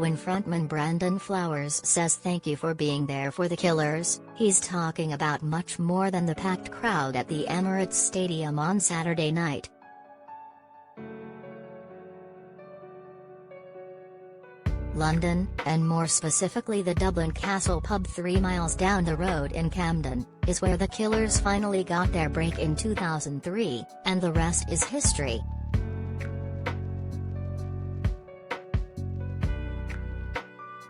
When frontman Brandon Flowers says thank you for being there for the Killers, he's talking about much more than the packed crowd at the Emirates Stadium on Saturday night. London, and more specifically the Dublin Castle pub 3 miles down the road in Camden, is where the Killers finally got their break in 2003, and the rest is history.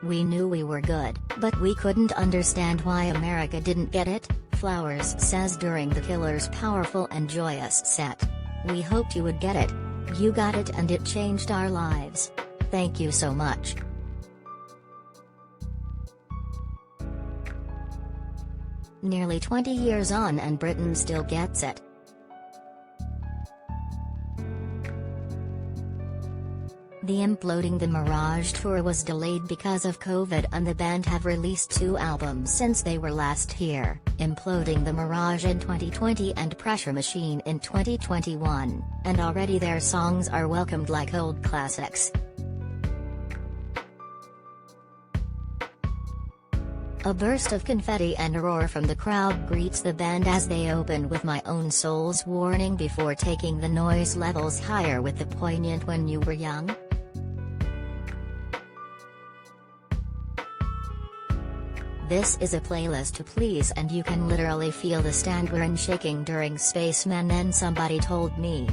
We knew we were good, but we couldn't understand why America didn't get it, Flowers says during the Killers' powerful and joyous set. We hoped you would get it. You got it and it changed our lives. Thank you so much. Nearly 20 years on and Britain still gets it. The Imploding the Mirage tour was delayed because of COVID, and the band have released 2 albums since they were last here, Imploding the Mirage in 2020 and Pressure Machine in 2021, and already their songs are welcomed like old classics. A burst of confetti and a roar from the crowd greets the band as they open with My Own Soul's Warning before taking the noise levels higher with the poignant When You Were Young. This is a playlist to please, and you can literally feel the stand shaking during Spaceman Then Somebody Told Me.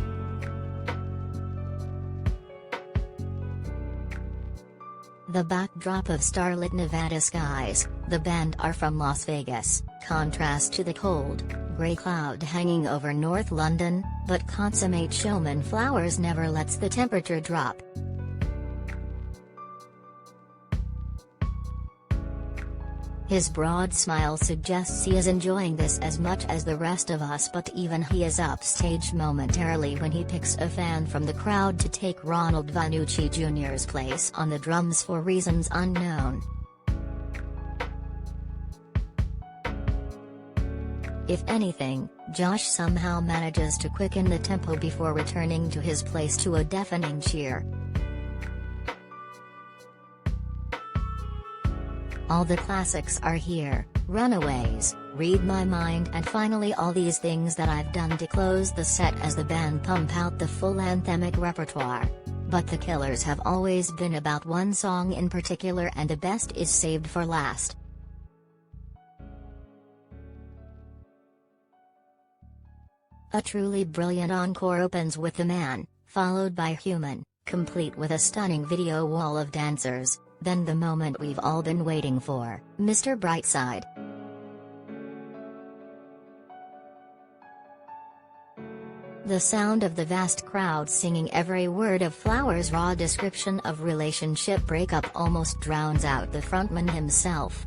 The backdrop of starlit Nevada skies, the band are from Las Vegas, contrast to the cold, grey cloud hanging over North London, but consummate showman Flowers never lets the temperature drop. His broad smile suggests he is enjoying this as much as the rest of us, but even he is upstaged momentarily when he picks a fan from the crowd to take Ronald Vanucci Jr.'s place on the drums for reasons unknown. If anything, Josh somehow manages to quicken the tempo before returning to his place to a deafening cheer. All the classics are here, Runaways, Read My Mind, and finally All These Things That I've Done to close the set as the band pump out the full anthemic repertoire. But the Killers have always been about one song in particular, and the best is saved for last. A truly brilliant encore opens with The Man, followed by Human, complete with a stunning video wall of dancers. Then the moment we've all been waiting for, Mr. Brightside. The sound of the vast crowd singing every word of Flowers' raw description of relationship breakup almost drowns out the frontman himself.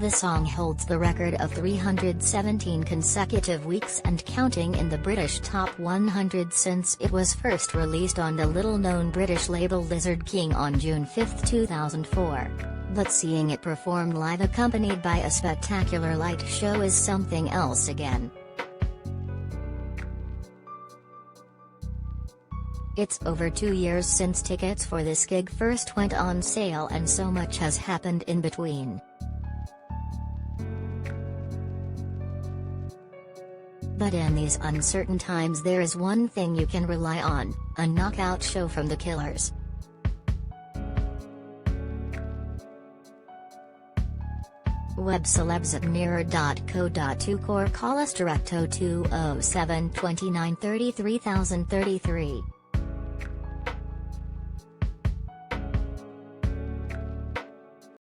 The song holds the record of 317 consecutive weeks and counting in the British Top 100 since it was first released on the little-known British label Lizard King on June 5, 2004. But seeing it performed live accompanied by a spectacular light show is something else again. It's over 2 years since tickets for this gig first went on sale, and so much has happened in between. But in these uncertain times there is one thing you can rely on, a knockout show from the Killers. Web celebs at mirror.co.uk or call us direct 0207 29 33 3033.